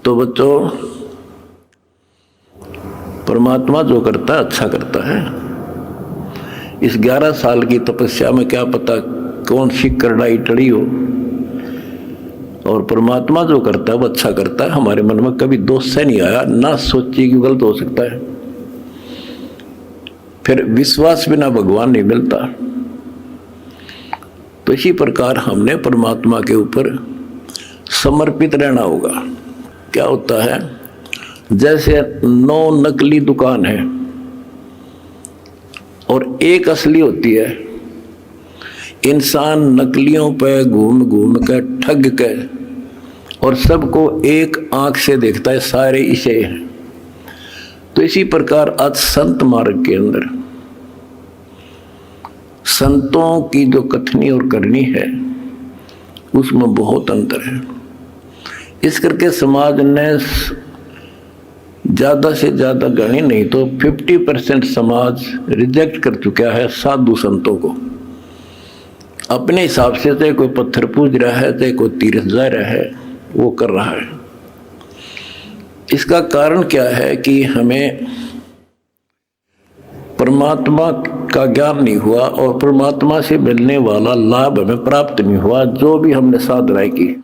तो बच्चों, परमात्मा जो करता है अच्छा करता है। इस 11 साल की तपस्या में क्या पता कौन सी करड़ाई टड़ी हो, और परमात्मा जो करता है वो अच्छा करता है। हमारे मन में कभी दोष से नहीं आया, ना सोचिए कि गलत हो सकता है। फिर विश्वास बिना भगवान नहीं मिलता। तो इसी प्रकार हमने परमात्मा के ऊपर समर्पित रहना होगा। क्या होता है, जैसे 9 नकली दुकान है और एक असली होती है। इंसान नकलियों पे घूम घूम के ठग के और सबको एक आंख से देखता है, सारे इसे हैं। तो इसी प्रकार आज संत मार्ग के अंदर संतों की जो कथनी और करनी है उसमें बहुत अंतर है। इस करके समाज ने ज्यादा से ज्यादा गणी नहीं तो 50% समाज रिजेक्ट कर चुका है साधु संतों को। अपने हिसाब से चाहे कोई पत्थर पूज रहा है, चाहे कोई तीर्थ जा रहा है, वो कर रहा है। इसका कारण क्या है कि हमें परमात्मा का ज्ञान नहीं हुआ और परमात्मा से मिलने वाला लाभ हमें प्राप्त नहीं हुआ, जो भी हमने साधनाएं की।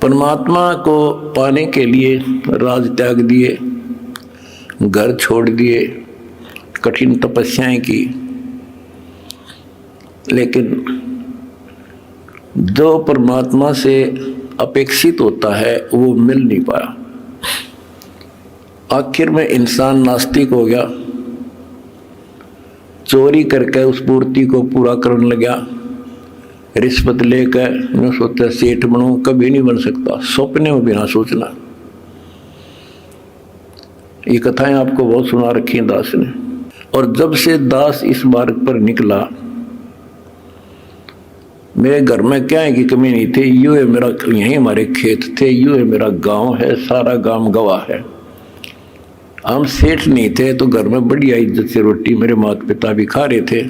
परमात्मा को पाने के लिए राज त्याग दिए, घर छोड़ दिए, कठिन तपस्याएं की, लेकिन जो परमात्मा से अपेक्षित होता है वो मिल नहीं पाया। आखिर में इंसान नास्तिक हो गया, चोरी करके उस पूर्ति को पूरा करने लगा। रिश्वत लेकर न सोचा सेठ बनूं, कभी नहीं बन सकता, सपने में भी ना सोचना। ये कथाएं आपको बहुत सुना रखी हैं दास ने। और जब से दास इस मार्ग पर निकला, मेरे घर में क्या है कि कमी नहीं थी। यूं है मेरा, यहीं हमारे खेत थे, यूं है मेरा गांव है, सारा गांव गवाह है। हम सेठ नहीं थे तो घर में बढ़िया इज्जत से रोटी मेरे माता पिता भी खा रहे थे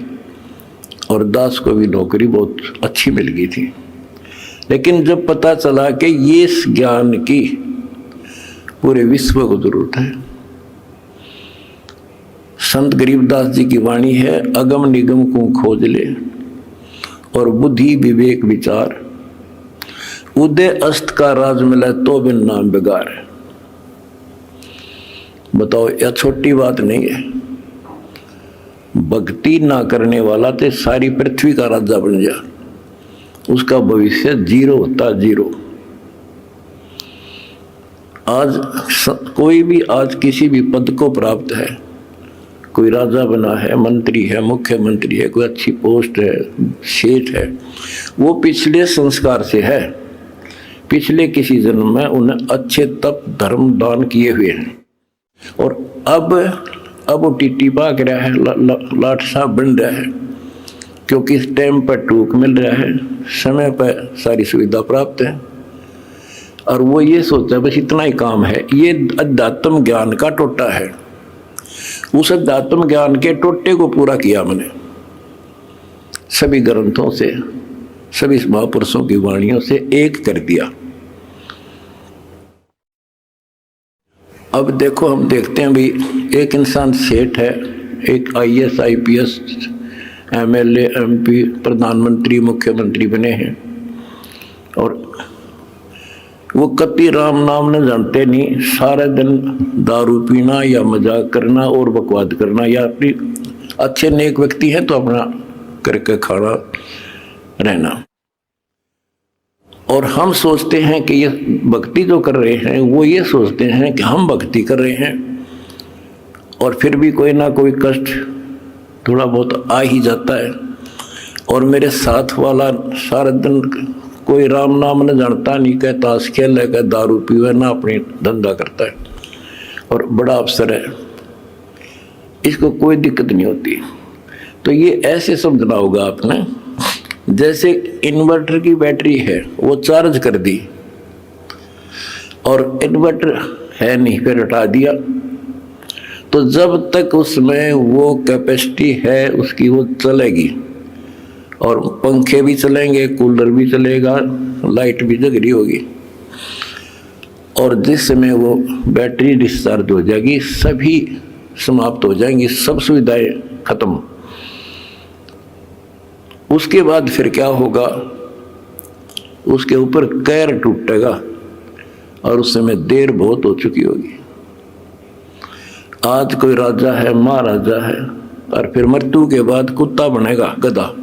और दास को भी नौकरी बहुत अच्छी मिल गई थी। लेकिन जब पता चला कि ये इस ज्ञान की पूरे विश्व को जरूरत है। संत गरीबदास जी की वाणी है, अगम निगम को खोज ले और बुद्धि विवेक विचार, उदय अस्त का राज मिला तो बिन नाम बेगार। बताओ, यह छोटी बात नहीं है। भक्ति ना करने वाला तो सारी पृथ्वी का राजा बन जा, उसका भविष्य जीरो होता, जीरो। आज कोई भी आज किसी भी पद को प्राप्त है, कोई राजा बना है, मंत्री है, मुख्यमंत्री है, कोई अच्छी पोस्ट है, सेठ है, वो पिछले संस्कार से है। पिछले किसी जन्म में उन्हें अच्छे तप धर्म दान किए हुए हैं और अब वो टीटी भाग रहा है, लाट साहब बन रहा है, क्योंकि इस टाइम पर टूक मिल रहा है, समय पर सारी सुविधा प्राप्त है और वो ये सोचता है बस इतना ही काम है। ये अध्यात्म ज्ञान का टोटा है। उस अध्यात्म ज्ञान के टोटे को पूरा किया मैंने सभी ग्रंथों से, सभी महापुरुषों की वाणियों से एक कर दिया। अब देखो, हम देखते हैं भी एक इंसान सेठ है, एक IAS IPS MLA MP प्रधानमंत्री मुख्यमंत्री बने हैं और वो कति राम नाम न जानते नहीं, सारे दिन दारू पीना या मजाक करना और बकवाद करना, या अपनी अच्छे नेक व्यक्ति हैं तो अपना करके खाना रहना। और हम सोचते हैं कि ये भक्ति जो कर रहे हैं, वो ये सोचते हैं कि हम भक्ति कर रहे हैं और फिर भी कोई ना कोई कष्ट थोड़ा बहुत आ ही जाता है। और मेरे साथ वाला सारा दिन कोई राम नाम न जानता, नहीं कहता ताश खेल है, दारू पीवे ना, अपनी धंधा करता है और बड़ा अफसर है, इसको कोई दिक्कत नहीं होती। तो ये ऐसे समझना होगा आपने, जैसे इन्वर्टर की बैटरी है, वो चार्ज कर दी और इन्वर्टर है नहीं, फिर हटा दिया, तो जब तक उसमें वो कैपेसिटी है उसकी, वो चलेगी। और पंखे भी चलेंगे, कूलर भी चलेगा, लाइट भी जग रही होगी। और जिस समय वो बैटरी डिस्चार्ज हो जाएगी, सभी समाप्त हो जाएंगी, सब सुविधाएं खत्म। उसके बाद फिर क्या होगा, उसके ऊपर कहर टूटेगा और उस समय देर बहुत हो चुकी होगी। आज कोई राजा है, महाराजा है, और फिर मृत्यु के बाद कुत्ता बनेगा, गधा।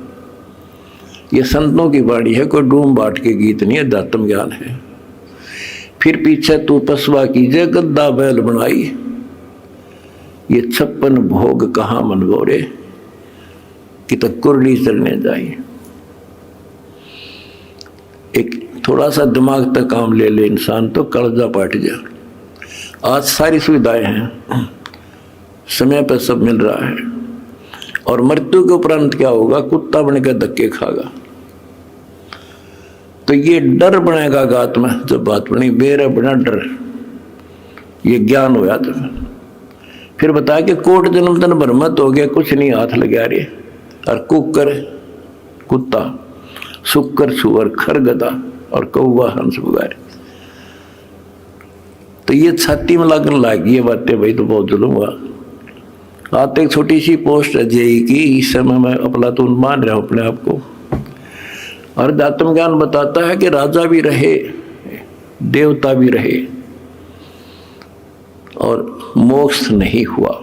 ये संतों की वाणी है, कोई डूम बाट के गीत नहीं है, दातम ज्ञान है। फिर पीछे तू पसवा कीजिए, गद्दा बैल बनाई, ये 56 भोग कहाँ मनगोरे, कि तक कुरली चलने जाए। एक थोड़ा सा दिमाग तक काम ले ले इंसान तो कलजा पाट जाए। आज सारी सुविधाएं हैं, समय पर सब मिल रहा है, और मृत्यु के उपरांत क्या होगा, कुत्ता बनकर धक्के खागा। तो ये डर बनेगा गात में, जब बात बनी बेर बना डर, ये ज्ञान होया। तो फिर बताया कि कोट जन्म तन भ्रमत हो गया, कुछ नहीं हाथ लगा रहे, और कुकर कुत्ता, सुकर सुअर, खर गधा, और कौवा हंस बुगारे। तो ये छाती में लगने लगी ये बातें, भाई तो बहुत जुल्म हुआ। आते एक छोटी सी पोस्ट है जेई की, इस समय मैं अफलातून मान रहा हूं अपने आप को। और दातम ज्ञान बताता है कि राजा भी रहे, देवता भी रहे, और मोक्ष नहीं हुआ।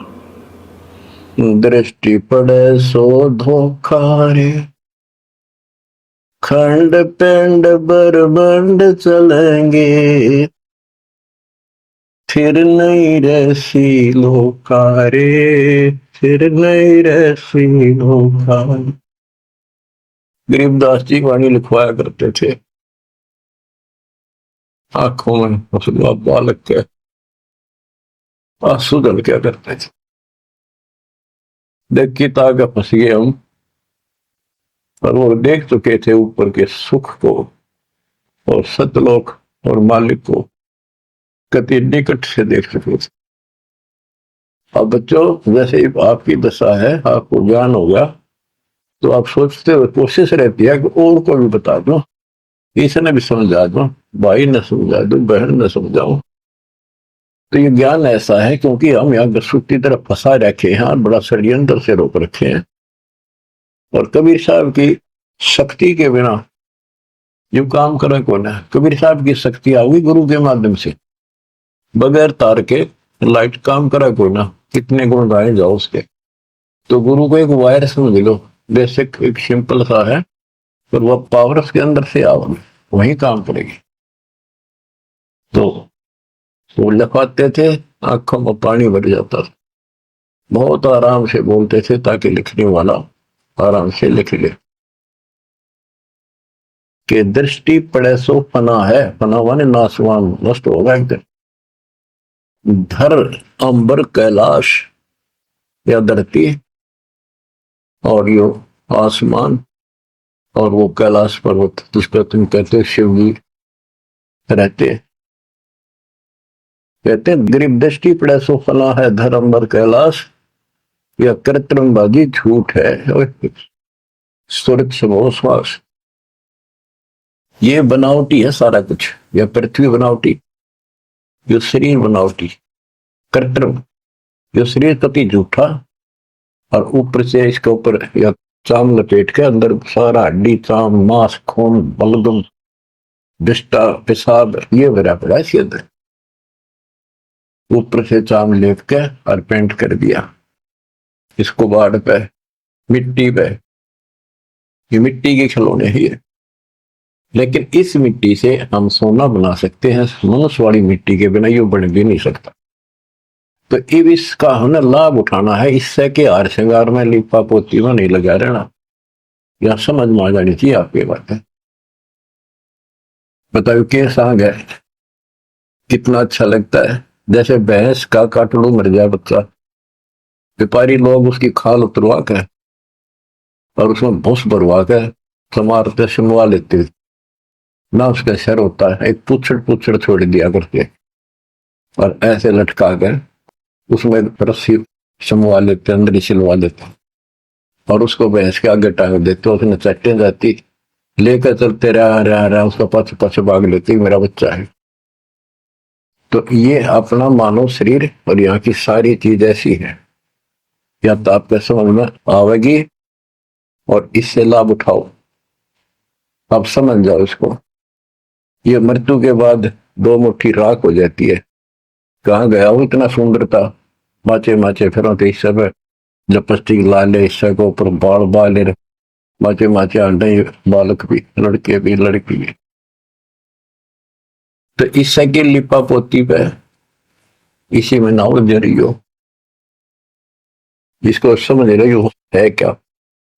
दृष्टि पड़े सो धोखा रे, खंड पिंड बरबंड चलेंगे, फिर नहीं रसी लोकारे, फिर नहीं रसी लोकारे। गरीबदास जी वाणी लिखवाया करते थे, आंखों में उस बालक के आंसू दल क्या करते थे। देखी ताक फंस गए हम, और वो देख चुके थे ऊपर के सुख को और सतलोक और मालिक को कति निकट से देख चुके थे। अब बच्चों, जैसे ही आपकी दशा है, आपको ज्ञान होगा, तो आप सोचते हो, कोशिश रहती है कि और को भी बता दो, इसने भी समझा दो, भाई ने समझा दो, बहन ने समझाओ। तो ये ज्ञान ऐसा है क्योंकि हम यहाँ गसूती तरफ फंसा रखे हैं और बड़ा षड्यंत्र से रोक रखे हैं। और कबीर साहब की शक्ति के बिना जो काम करे कौन है। कबीर साहब की शक्ति आऊगी गुरु के माध्यम से, बगैर तार के लाइट काम करे कौन ना, कितने गुण गाए जाओ उसके। तो गुरु को एक वायर समझ लो, बेसिक एक सिंपल सा है, पर वह पावर उसके अंदर से आओगे, वही काम करेगी। तो वो लिखवाते थे, आंखों में पानी भर जाता था। बहुत आराम से बोलते थे ताकि लिखने वाला आराम से लिख ले। कि दृष्टि पड़े सो फना है, फना माने नासवान, नष्ट होगा एक दिन। धर अंबर कैलाश या धरती और यो आसमान और वो कैलाश पर्वत जिसका तुम कहते शिव जी रहते, कहते गरीब दृष्टि पड़े सो फला है, धर अंबर कैलाश, या कृत्रिमबाजी झूठ है, सुरत समो श्वास। ये बनावटी है सारा कुछ, यह पृथ्वी बनावटी, जो शरीर बनावटी कृत्रिम, जो शरीर कति झूठा, और ऊपर से इसके ऊपर या चाम लपेट के अंदर सारा हड्डी चाम मांस खून बलगम विष्टा पेशाब ये भरा पड़ा है इसके अंदर। ऊपर से चाम लेप के और पेंट कर दिया इसको बाढ़ पे, मिट्टी पे, ये मिट्टी के खिलौने ही है। लेकिन इस मिट्टी से हम सोना बना सकते हैं, मनुष्य वाली मिट्टी के बिना ये बन भी नहीं सकता। तो अब इसका हमें लाभ उठाना है, इससे के हार श्रृंगार में लिपा पोती में नहीं लगा रहना। यह समझ में आ जानी चाहिए आपकी बात है। बताओ के सांग है, कितना अच्छा लगता है। जैसे भैंस का काटड़ू मर जाए बच्चा, व्यापारी लोग उसकी खाल उतरवा के और उसमें भूस भरवा के समारते सुनवा लेते ना, उसका सर होता है एक पुछड़ छोड़ दिया करके और ऐसे लटका कर उसमें रस्सी समवा लेते, अंदर ही सिलवा लेते। और उसको भैंस के आगे टांग देते, उसने चट्टे जाती, लेकर चलते रहा उसका पछ पछ भाग लेती, मेरा बच्चा है। तो ये अपना मानव शरीर और यहाँ की सारी चीज ऐसी है, या तो आपके समझ में आवेगी और इससे लाभ उठाओ, आप समझ जाओ इसको। ये मृत्यु के बाद दो मुट्ठी राख हो जाती है। कहाँ गया वो इतना सुंदर था, माचे माचे फिर तो इस सब लिपस्टिक ला ले, इससे को ऊपर बाल बाल माचे माचे आंडे, बालक भी, लड़के भी, लड़की भी। तो इससे की लिपा पोती पे इसी में ना उलझ रही हो, इसको समझ रही हो है क्या।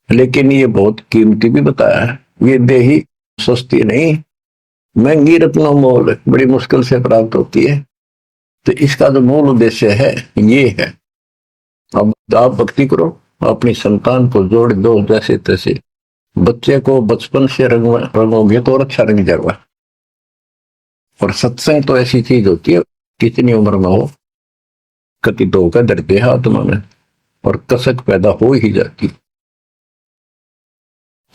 लेकिन ये बहुत कीमती भी बताया है, ये देही सस्ती नहीं, महंगी रत्नों मोल बड़ी मुश्किल से प्राप्त होती है। तो इसका जो मूल उद्देश्य है ये है, अब आप भक्ति करो, अपनी संतान को जोड़ दो जैसे तैसे। बच्चे को बचपन से रंगोगे तो और अच्छा रंग जाएगा। और सत्संग तो ऐसी चीज होती है, कितनी उम्र में हो, कति दो का दर्दे आत्मा में, और कसक पैदा हो ही जाती।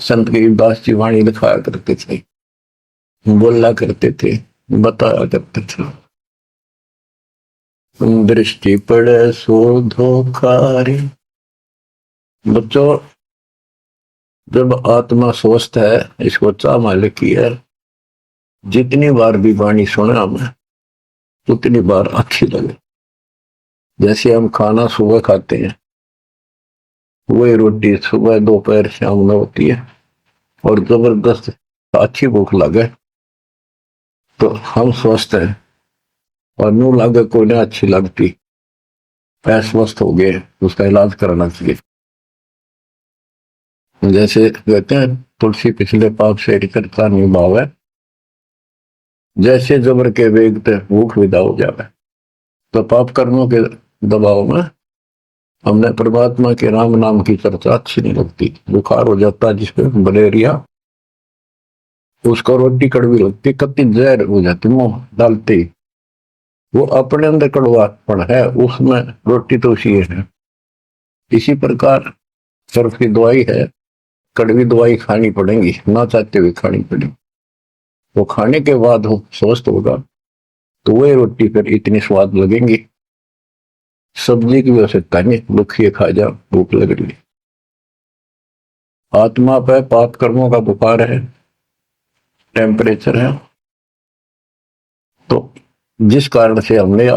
संत गरीबदास जी वाणी लिखाया करते थे, बोला करते थे, बताया करते थे। दृष्टि पड़े सो धोखारी। बच्चों, जब आत्मा स्वस्थ है, इसको चाह मालिक की है, जितनी बार भी वाणी सुने हमें उतनी बार अच्छी लगे। जैसे हम खाना सुबह खाते हैं, वही रोटी सुबह दोपहर शाम में होती है, और जबरदस्त अच्छी भूख लगे तो हम स्वस्थ हैं, और न्यू लगे कोई ना अच्छी लगती, अस्वस्थ हो गए, उसका इलाज कराना चाहिए। जैसे कहते हैं तुलसी पिछले पाप से करता निभाव है, जैसे जबर के वेग पे भूख विदा हो जावे। तो पाप कर्मों के दबाव में हमने परमात्मा के राम नाम की चर्चा अच्छी नहीं लगती। बुखार हो जाता है जिसपे मलेरिया, उसको रोटी कड़वी लगती, कति जहर हो जाती मुंह डालते, वो अपने अंदर कड़वापन है, उसमें रोटी तो उसी है। इसी प्रकार सर्फ की दवाई है, कड़वी दवाई खानी पड़ेगी, ना चाहते हुए खानी पड़ेगी। वो खाने के बाद वो स्वस्थ होगा तो वही रोटी फिर इतनी स्वाद लगेंगी। सब्जी की आवश्यकता नहीं, दुखिए खा जा, भूख लग रही। आत्मा पे पाप कर्मों का बुखार है, टेम्परेचर है, तो जिस कारण से हमने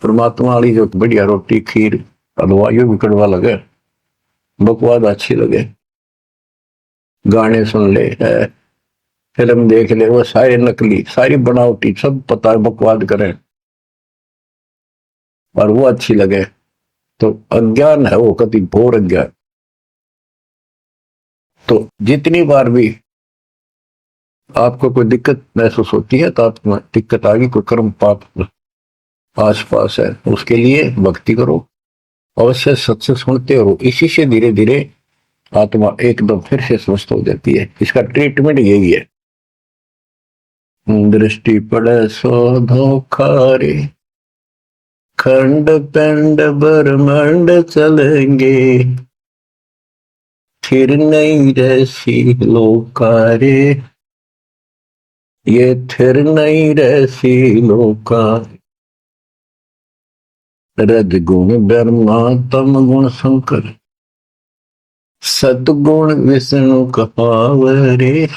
परमात्मा वाली जो बढ़िया रोटी खीर हलवा यो भी कड़वा लगे, बकवाद अच्छी लगे, गाने सुन ले, फिल्म देख ले, वो सारे नकली, सारी बनावटी, सब पता है बकवाद करें और वो अच्छी लगे, तो अज्ञान है वो, कति घोर अज्ञान। तो जितनी बार भी आपको कोई दिक्कत महसूस होती है, तो आप दिक्कत आ गई, कोई कर्म पाप आस पास है, उसके लिए भक्ति करो, अवश्य सत्संग सुनते रहो। इसी से धीरे धीरे आत्मा एकदम फिर से स्वस्थ हो जाती है। इसका ट्रीटमेंट यही है। दृष्टि पड़े सो धोखारे, खंड पिंड ब्रह्मांड चलेंगे, फिर नहीं रहसी लोकारे, ये थिर नहीं रहसी लोकारे। रजगुण ब्रह्मा तम गुण शंकर, सतगुण विष्णु कहावरे,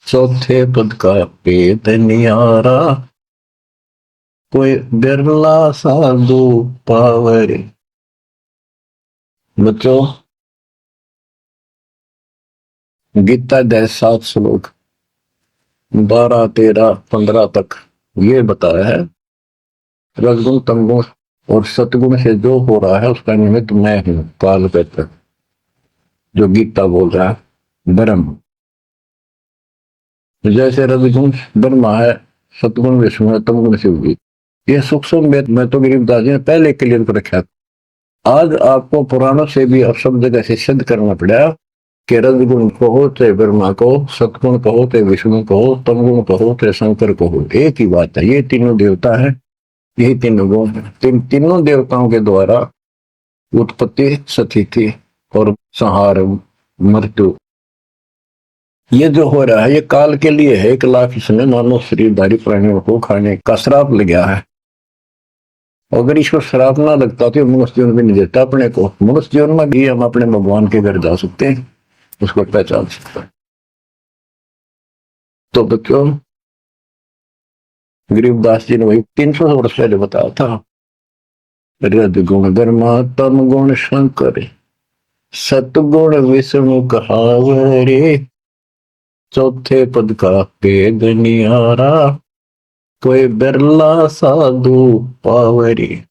चौथे पद का पेद नियारा, कोई बिरला साधु पावरे। बच्चों, गीता 7 श्लोक 12, 13, 15 तक ये बताया है, रजगुण तमगुण और सतगुण से जो हो रहा है उसका निमित्त मैं हूं, काल कहता, जो गीता बोल रहा है ब्रह्म। जैसे रजगुण ब्रह्मा है, सतगुण विष्णु है, तमगुण शिव जी। ये सूक्ष्म मैं तो गरीबदास जी ने पहले क्लियर कर रखा। आज आपको पुराणों से भी अब सब जगह से सिद्ध करना पड़ा कि रजगुण कहो चाहे ब्रह्मा कहो, सतगुण कहो चाहे विष्णु कहो, तमगुण कहो चाहे शंकर कहो, एक ही बात है। ये तीनों देवता है, यही तीनों गुण है। तीनों देवताओं के द्वारा उत्पत्ति स्थिति और संहार मृत्यु, ये जो हो रहा है ये काल के लिए है। 1 लाख इसने मानव शरीरधारी प्राणियों को खाने का श्राप लग गया है। अगर इसको श्राप ना लगता तो मनुष्य जीवन भी नहीं देता अपने को। मनुष्य जीवन में भी हम अपने भगवान के घर जा सकते हैं, उसको पहचान सकते हैं। तो बच्चों, गरीबदास जी ने वही 300 वर्ष पहले बताया था, रजगुण धर्मा तम गुण शंकर, सतगुण विष्णु कहावरे, चौथे पद का भेद निहारा, कोई बिरला साधु पावरी।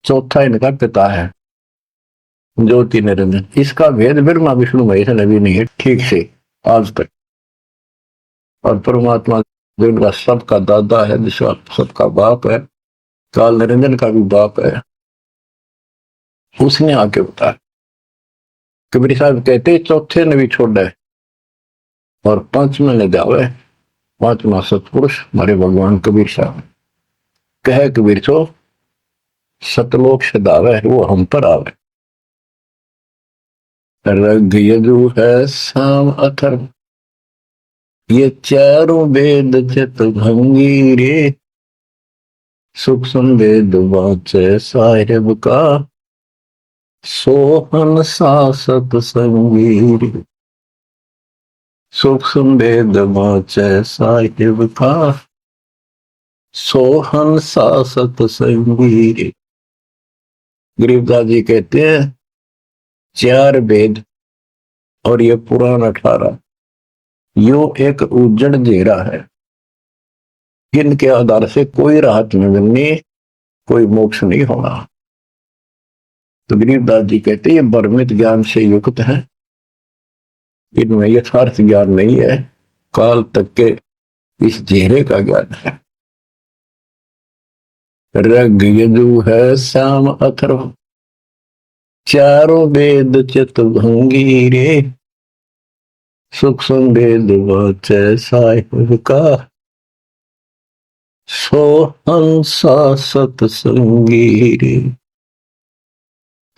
चौथा इनका पिता है ज्योति निरंजन, इसका भेद ब्रह्मा विष्णु महेश ने भी नहीं है ठीक से आज तक। और परमात्मा जो इनका सबका दादा है, जिसका सबका बाप है, काल निरंजन का भी बाप है, उसने आके बताया। कबीर साहब कहते चौथे ने भी छोड़ा है और पांचवें ने जावे, पांचवा सतपुरुष हमारे भगवान कबीर साहब कहे, कबीर सो सतलोक से दावे वो हम पर आवे। रग यजु है साम अथर्व, ये चारों वेद चित भंगी रे, सूक्ष्म वेद वाचे साहिब का, सोहन सासत संगीर। सूक्ष्म वेद वाचे साहिब का, सोहन सासत संगीर। गरीबदास जी कहते हैं 4 वेद और ये पुराण 18 यो एक उज्जड़ घेरा है, इनके आधार से कोई राहत नहीं मिलनी, कोई मोक्ष नहीं होना। तो गरीबदास जी कहते ये भ्रमित ज्ञान से युक्त है, इनमें यथार्थ ज्ञान नहीं है, काल तक के इस घेरे का ज्ञान है। रग यजु है श्याम अथर्व, चारों वेद चित भंगी रे, सूक्ष्म वेद वाचे साहिब का, सोहंसा सत्संगी रे।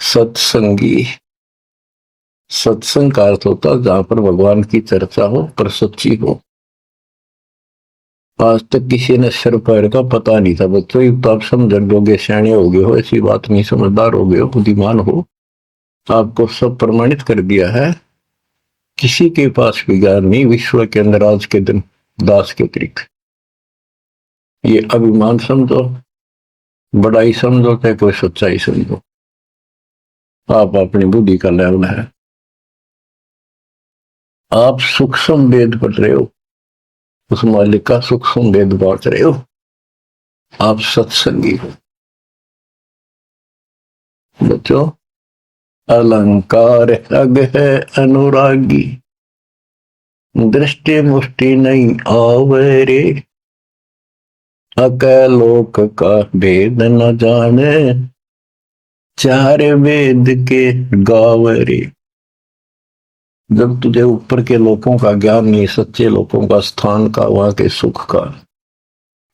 सत्संगी, सत्संग का अर्थ होता जहां पर भगवान की चर्चा हो पर सच्ची हो। आज तक किसी ने सिर पैर का पता नहीं था बच्चों, तो आप समझ लोगे, सियाणे हो गए हो, ऐसी बात नहीं, समझदार हो गए हो, बुद्धिमान हो, आपको सब प्रमाणित कर दिया है। किसी के पास भी ज्ञान नहीं विश्व के अंदर आज के दिन दास के अतिरिक्त। ये अभिमान समझो, बड़ाई समझो, चाहे कोई सच्चाई समझो, आप अपनी बुद्धि का लेवल है। आप सूक्ष्म वेद पढ़ रहे हो, उस मालिक का सूक्ष्म वेद बांट रहे हो, आप सत्संगी हो। बच्चों, अलंकार रग है अनुरागी, दृष्टि मुष्टि नहीं आवरे, अकलोक का भेद न जाने, 4 वेद के गावरे। जब तुझे ऊपर के लोगों का ज्ञान नहीं, सच्चे लोगों का, स्थान का, वहां के सुख का,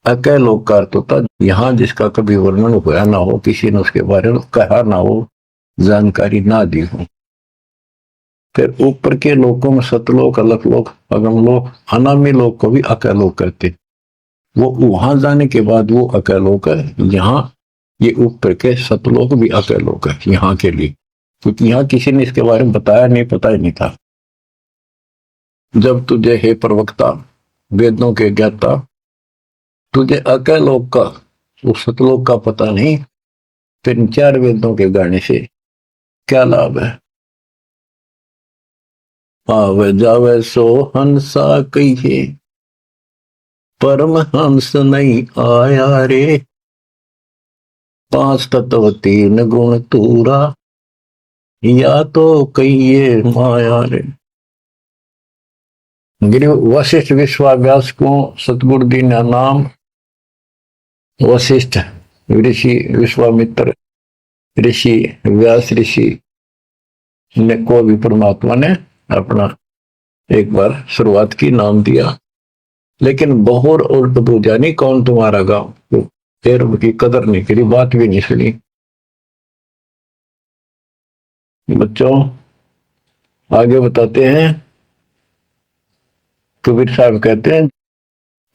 अकलोक का अर्थ होता यहां जिसका कभी वर्णन हुआ ना हो, किसी ने उसके बारे में कहा ना हो, जानकारी ना दी हो। फिर ऊपर के लोगों में सतलोक, अलकलोक, अगमलोक, अनामी लोक को भी अकलोक कहते। वो वहां जाने के बाद वो अकलोक है। यहाँ ये ऊपर के सतलोक भी अकलोक है यहाँ के लिए, क्योंकि यहाँ किसी ने इसके बारे में बताया नहीं, पता ही नहीं था। जब तुझे हे प्रवक्ता, वेदों के ज्ञाता, तुझे अकलोक का, वो सतलोक का पता नहीं, फिर 4 वेदों के गाने से क्या लाभ है। आवे जावे सो हंसा कहिए, परम हंस नहीं आया रे, 5 तत्व 3 गुण तूरा, या तो कहिए माया रे। वशिष्ठ विश्वाव्यास को सतगुरु दी नाम, वशिष्ठ ऋषि, विश्वामित्र ऋषि, व्यास ऋषि ने को भी परमात्मा ने अपना एक बार शुरुआत की, नाम दिया। लेकिन बहुर उल्ट पूजा नहीं, कौन तुम्हारा गांव, फिर उनकी कदर नहीं करी, बात भी नहीं सुनी। बच्चों आगे बताते हैं। कबीर साहब कहते हैं,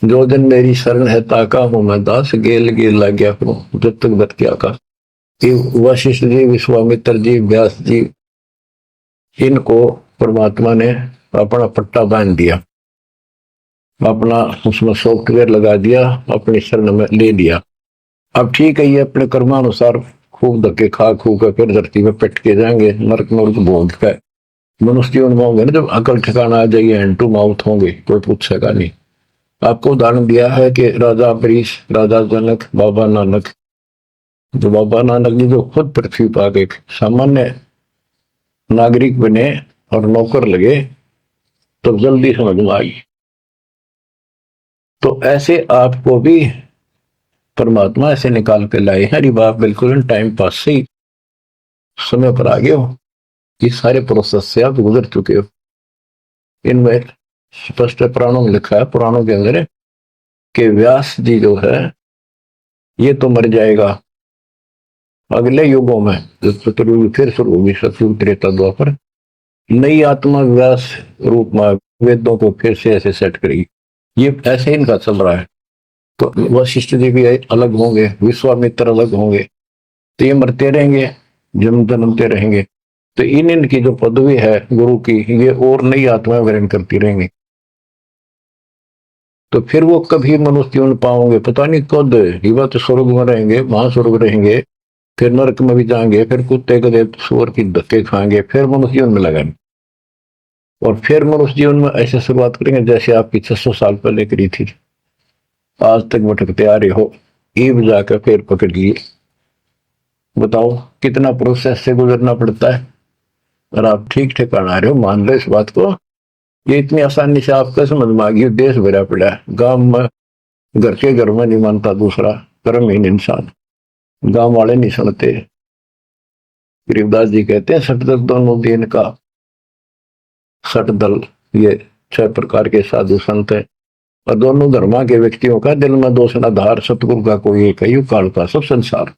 जो दिन मेरी शरण है ताका हूं मैं दास, गेल गेल लग गया हूं जब तक बत क्या का। कि वशिष्ठ जी, विश्वामित्र जी, व्यास जी, इनको परमात्मा ने अपना पट्टा बांध दिया, अपना उसमें सॉफ्टवेयर लगा दिया, अपनी शरण में ले लिया। अब ठीक है, ये अपने कर्मानुसार खूब धक्के खा खू कर फिर धरती में पिट के जाएंगे, नरक नरक भोग कर मनुष्य जीवन में होंगे ना, जब अकल ठिकाना आ जाइए, हैंड टू माउथ होंगे, कोई पूछेगा नहीं। आपको उदाहरण दिया है कि राजा अम्बरीश, राजा जनक, बाबा नानक। जो बाबा नानक जी जो खुद पृथ्वी पर आ गए, सामान्य नागरिक बने और नौकर लगे, तो जल्दी समझ में आई। तो ऐसे आपको भी परमात्मा ऐसे निकाल के लाए हैं। अरे बाप, बिल्कुल टाइम पास से ही समय पर आ गए हो, ये सारे प्रोसेस से आप गुजर चुके हो। इनमें स्पष्ट पुराणों में लिखा है, पुराणों के अंदर है कि व्यास जी जो है ये तो मर जाएगा अगले युगों में, चतुर्युग फिर शुरू होगी, सतयुग त्रेता द्वापर, नई आत्मा व्यास रूप में वेदों को फिर से ऐसे सेट करेगी। ये ऐसे इनका चल रहा है। तो वशिष्ठ जी भी अलग होंगे, विश्वामित्र अलग होंगे, तो ये मरते रहेंगे, जन्म जन्मते रहेंगे। तो इनकी जो पदवी है गुरु की, ये और नई आत्मा ग्रहण करती रहेंगी। तो फिर वो कभी मनुष्य जीवन पाओगे पता नहीं कद। ये बात स्वर्ग में रहेंगे, वहां स्वर्ग रहेंगे, फिर नरक में भी जाएंगे, फिर कुत्ते गधे सुअर की धक्के खाएंगे, फिर मनुष्य जीवन में लगाएंगे, और फिर मनुष्य जीवन में ऐसे शुरुआत करेंगे जैसे आपकी 600 साल पहले करी थी, आज तक भटकते आ रहे हो, ईब जाकर फिर पकड़ लिए। बताओ कितना प्रोसेस से गुजरना पड़ता है। और आप ठीक ठिकाना आ रहे हो, मान लो इस बात को। ये इतनी आसानी से आपका समझ में आ गई। देश भरा पड़ा है, गांव में घर के घर में नहीं मानता दूसरा, कर्महीन इंसान, गांव वाले नहीं सुनते। गरीबदास जी कहते हैं, सटदल दोनों दिन का। सटदल ये 6 प्रकार के साधु संत है, और दोनों धर्मा के व्यक्तियों का दिल में दोष न धार, सतगुरु का कोई एक ही काल का सब संसार।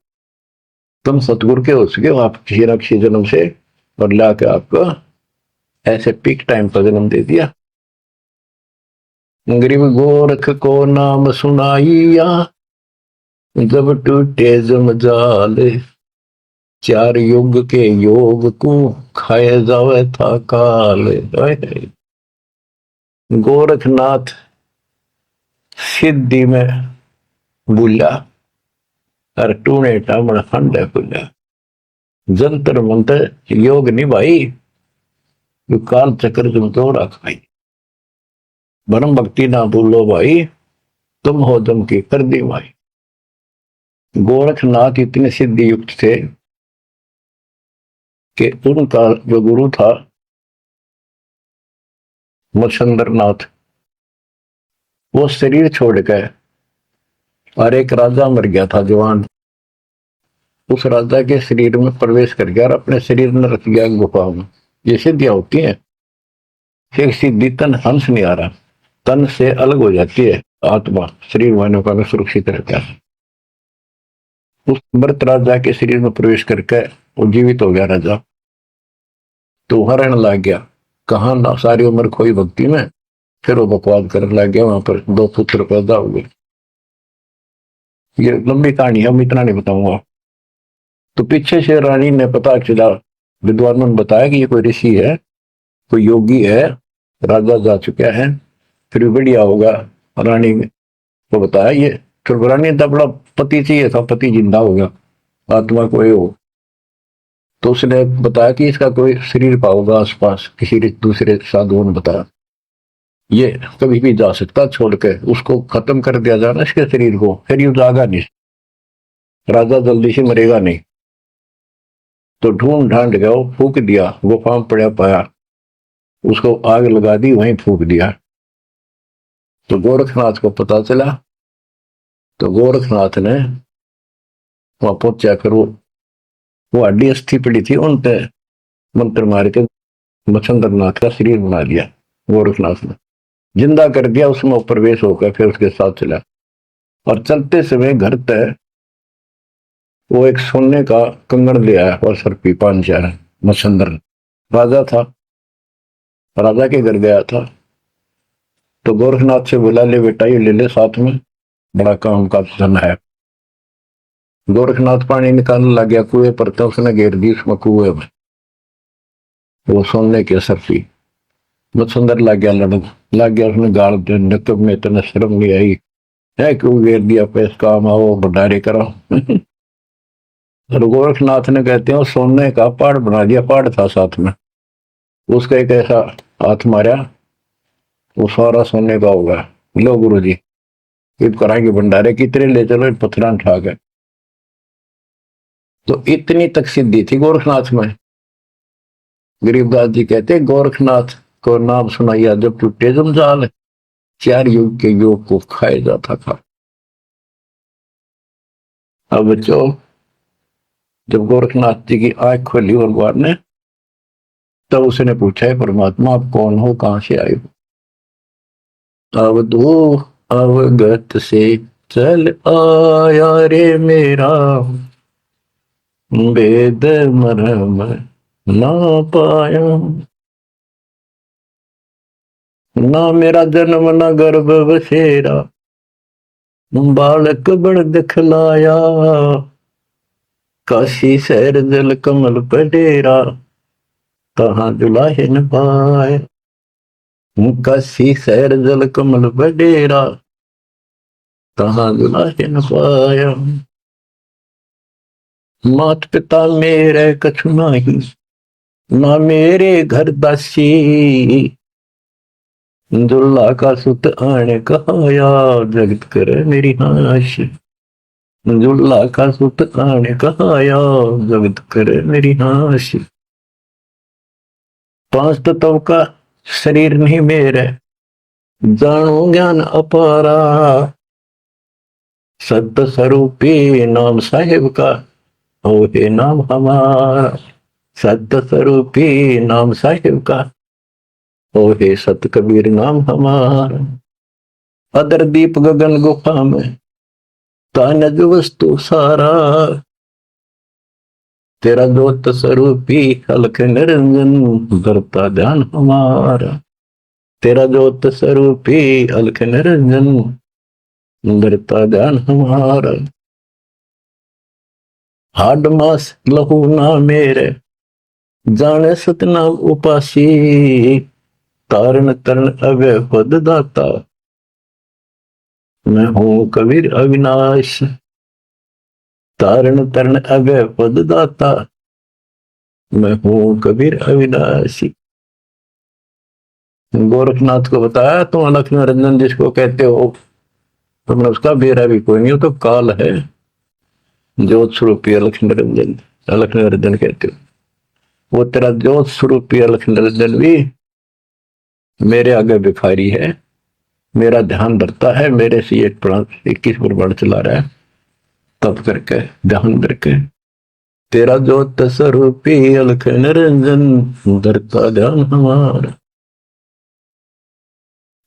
तुम सतगुरु के हो सके हो आप किसी न किसी जन्म से, और ला के आपको ऐसे पीक टाइम पर जन्म दे दिया। गरीब गोरख को नाम सुनाइया, जब टूटे जमजाल, 4 युग के योग को खाए जावे था काल। गोरखनाथ सिद्धि में बुला, और टूणे टामण फंडे बुला। जंतर मंत्र योग नहीं भाई, जो काल चक्र तुम तोड़ा खाई। ब्रह्म भक्ति ना भूलो भाई, तुम हो दम की कर दी भाई। गोरखनाथ इतने सिद्धि युक्त थे कि उनका जो गुरु था मच्छंद्रनाथ, वो शरीर छोड़ गए, और एक राजा मर गया था जवान, उस राजा के शरीर में प्रवेश कर गया और अपने शरीर में रख गया गुफा में। ये सिद्धियां होती हैं। एक सिद्धि तन हंस नहीं आ रहा, तन से अलग हो जाती है आत्मा, शरीर वालों का सुरक्षित रहता है। उस मृत राजा के शरीर में प्रवेश करके वो जीवित हो गया राजा, तो हरण लग गया। कहा ना सारी उम्र खोई भक्ति में, फिर वो बकवाद करने लग गया। वहां पर 2 पुत्र पैदा हुए। ये लंबी कहानी है, मैं इतना नहीं बताऊंगा। तो पीछे से रानी ने पता चला, विद्वानों ने बताया कि ये कोई ऋषि है, कोई योगी है, राजा जा चुका है, फिर भी बढ़िया होगा। रानी को बताया ये, फिर रानी ने बड़ा पति चाहिए था, पति जिंदा हो गया, आत्मा कोई हो। तो उसने बताया कि इसका कोई शरीर पाओगा आसपास, किसी दूसरे साधुओं ने बताया ये कभी भी जा सकता, छोड़ के उसको खत्म कर दिया जाना इसके शरीर को, फिर यू जागा नहीं, राजा जल्दी से मरेगा नहीं। तो ढूंढ ढांड गया, फूक दिया, गुफा में पड़ा पाया, उसको आग लगा दी, वहीं फूक दिया। तो गोरखनाथ को पता चला, तो गोरखनाथ ने वहां पहुंचा कर वो हड्डी अस्थि पड़ी थी, उन पे मंत्र मार के मच्छंद्रनाथ का शरीर बना दिया। गोरखनाथ ने जिंदा कर दिया, उसमें प्रवेश होकर फिर उसके साथ चला। और चलते समय घर तक वो एक सोने का कंगन ले आया, और सर पी 5-4 मच्छंदर राजा था, राजा के घर गया था तो गोरखनाथ से बोला, ले बेटा ये ले ले साथ में, बड़ा काम का धन है। गोरखनाथ पानी निकालने लग गया कुएं पर, तो उसने घेर दी उसमें कुएं में, वो सोने के असर थी। मच्छंदर लग गया लड़न, लग गया उसने गाल नकब में, इतना शर्म नहीं आई है, क्यों घेर दिया, पैस काम आओ भंडारे करो। तो गोरखनाथ ने कहते हैं सोने का पहाड़ बना दिया, पहाड़ था साथ में, उसका एक ऐसा हाथ मारा, वो सारा सोने का होगा। लो गुरु जी ईद कराएंगे भंडारे, कितने ले चलो, पत्थर उठा गए। तो इतनी तक सिद्धि थी गोरखनाथ में। गरीबदास जी कहते गोरखनाथ को नाम सुनाइया जब टूटे जमजाल, 4 युग के योग को खाए जाता था। अब बच्चों, जब गोरखनाथ जी की आंख खोली भगवान ने, तब उसने पूछा है परमात्मा आप कौन हो, कहां से आए हो? अवधू अवगत से चल आया रे मेरा, वेद मरम ना पाया, ना मेरा जन्म ना गर्भ बसेरा, बालक बड़ दिखलाया, काशी शहर जल कमल पडेरा, कहाँ जुलाहे न पाए, काशी शहर जल कमल पडेरा, कहाँ जुलाहे न पाया। मात पिता मेरे कछु नाही, ना मेरे घर दासी, दुल्ला का सुत आने कहाया, जगत करे मेरी नाश, दुल्ला का सुत आने कहाया, जगत करे मेरी नाश। 5 तत्व का शरीर नहीं मेरे, जानो ज्ञान अपारा, सत्य स्वरूपी नाम साहिब का, ओ हे नाम हमारा, सत्य स्वरूपी नाम साहिब का, ओ हे सत कबीर नाम हमारा। अदर दीप गगन गुफा में तानज वस्तु सारा, तेरा ज्योत स्वरूपी अलख निरंजन, धरता ध्यान हमारा, तेरा ज्योत स्वरूपी अलख निरंजन, धरता ध्यान हमारा। हाड मास लहू ना मेरे, जाने सतनाम उपासी, तारण तरण अव्यय पद दाता, मैं हूं कबीर अविनाश, तारण तरण अव्यय पद दाता, मैं हूं कबीर अविनाशी। गोरखनाथ को बताया तुम अलख निरंजन जिसको कहते हो, तुमने उसका बेरा भी कोई नहीं हो, तो काल है, ज्योत स्वरूपी अलख निरंजन, अलख निरंजन कहते हो। वो तेरा ज्योत स्वरूपी अलख निरंजन भी मेरे आगे भिखारी है, मेरा ध्यान धरता है, मेरे से 21 प्रमाण चला रहा है, तब करके ध्यान करके, तेरा ज्योत स्वरूपी अलख निरंजन, धरता ध्यान हमारा।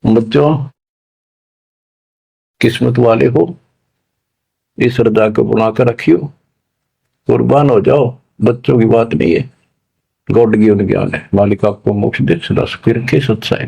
बच्चों किस्मत वाले हो, इस श्रद्धा को बनाकर रखियो, कुर्बान हो जाओ, बच्चों की बात नहीं है, गॉड गिवन ज्ञान है। मालिक आपको मोक्ष दे, सदा सुखी रखे, सत्साई।